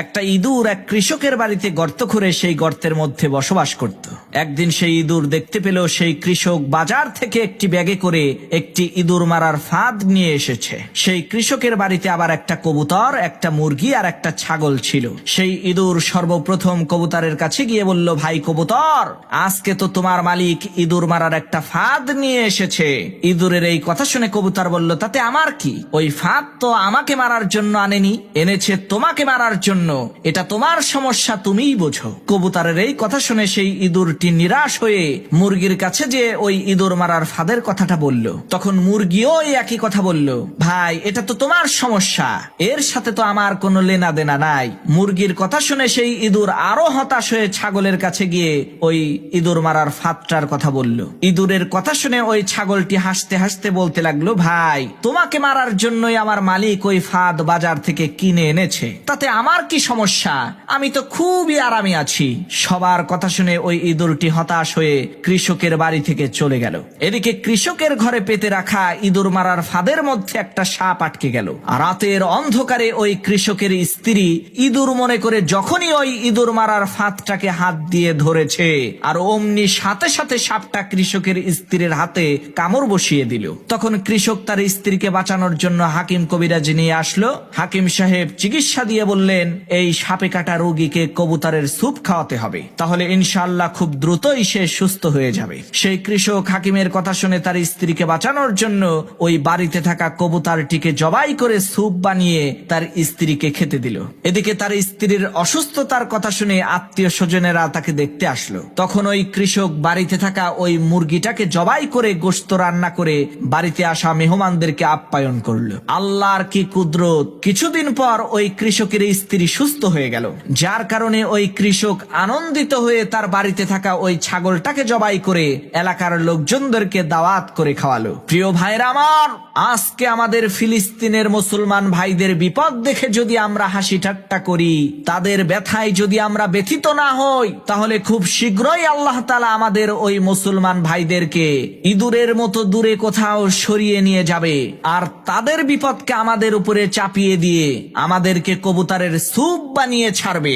একটা ইঁদুর এক কৃষকের বাড়িতে গর্ত করে সেই গর্তের মধ্যে বসবাস করত। একদিন সেই ইঁদুর দেখতে পেল সেই কৃষক বাজার থেকে একটি ব্যাগে করে একটি ইঁদুর মারার ফাঁদ নিয়ে এসেছে। সেই কৃষকের বাড়িতে আবার একটা কবুতর, একটা মুরগি আর একটা ছাগল ছিল। সেই ইঁদুর সর্বপ্রথম কবুতরের কাছে গিয়ে বলল, ভাই কবুতর, আজকে তো তোমার মালিক ইঁদুর মারার একটা ফাঁদ নিয়ে এসেছে। ইঁদুরের এই কথা শুনে কবুতর বলল, তাতে আমার কি? ওই ফাঁদ তো আমাকে মারার জন্য আনেনি, এনেছে তোমাকে মারার জন্য। এটা তোমার সমস্যা, তুমিই বোঝো। কবুতরের এই কথা শুনে সেই ইঁদুরটি নিরাশ হয়ে মুরগির কাছে যে ওই ইঁদুর মারার ফাঁদের কথাটা বলল। তখন মুরগিও একই কথা বলল, ভাই এটা তো তোমার সমস্যা, এর সাথে তো আমার কোনো লেনা দেনা নাই। মুরগির কথা শুনে সেই ইঁদুর আরো হতাশ হয়ে ছাগলের কাছে গিয়ে ওই ইঁদুর মারার ফাঁদটার কথা বলল। ইঁদুরের কথা শুনে ওই ছাগলটি হাসতে হাসতে বলতে লাগলো, ভাই তোমাকে মারার জন্যই আমার মালিক ওই ফাঁদ বাজার থেকে কিনে এনেছে, তাতে আমার কি সমস্যা? আমি তো খুবই আরামে আছি। সবার কথা শুনে ওই ইঁদুরটি হতাশ হয়ে কৃষকের বাড়ি থেকে চলে গেল। এদিকে কৃষকের ঘরে পেতে রাখা ইঁদুর মারার ফাঁদের মধ্যে একটা সাপ আটকে গেল। আর রাতের অন্ধকারে ওই কৃষকের স্ত্রী ইঁদুর মনে করে যখনই ওই ইঁদুর মারার ফাঁদটাকে হাত দিয়ে ধরেছে, আর অমনি সাথে সাথে সাপটা কৃষকের স্ত্রীর হাতে কামড় বসিয়ে দিল। তখন কৃষক তার স্ত্রীকে বাঁচানোর জন্য হাকিম কবিরাজ নিয়ে আসলো। হাকিম সাহেব চিকিৎসা দিয়ে বললেন, এই সাপে কাটা রোগীকে কবুতরের স্যুপ খাওয়াতে হবে, তাহলে ইনশাআল্লাহ খুব দ্রুতই সে সুস্থ হয়ে যাবে। সেই কৃষক হাকিমের কথা শুনে তার স্ত্রীকে বাঁচানোর জন্য ওই বাড়িতে থাকা কবুতরটিকে জবাই করে স্যুপ বানিয়ে তার স্ত্রীকে খেতে দিল। এদিকে তার স্ত্রীর অসুস্থতার কথা শুনে আত্মীয় স্বজনেরা তাকে দেখতে আসলো। তখন ওই কৃষক বাড়িতে থাকা ওই মুরগিটাকে জবাই করে গোশত রান্না করে বাড়িতে আসা মেহমানদেরকে আপ্যায়ন করলো। আল্লাহর কি কুদরত! কিছুদিন পর ওই কৃষকের স্ত্রী সুস্থ হয়ে গেল, যার কারণে ওই কৃষক আনন্দিত হয়ে তার বাড়িতে থাকা ওই ছাগলটাকে জবাই করে এলাকার লোকজনদেরকে দাওয়াত করে খাওয়ালো। প্রিয় ভাইরা আমার, আজকে আমাদের ফিলিস্তিনের মুসলমান ভাইদের বিপদ দেখে যদি আমরা হাসি ঠাট্টা করি, তাদের ব্যথায় যদি আমরা ব্যথিত না হই, তাহলে খুব শীঘ্রই আল্লাহ তাআলা আমাদের ওই মুসলমান ভাইদেরকে ইঁদুরের মতো দূরে কোথাও সরিয়ে নিয়ে যাবে, আর তাদের বিপদকে আমাদের উপরে চাপিয়ে দিয়ে আমাদেরকে কবুতরের স্যুপ বানিয়ে ছাড়বে।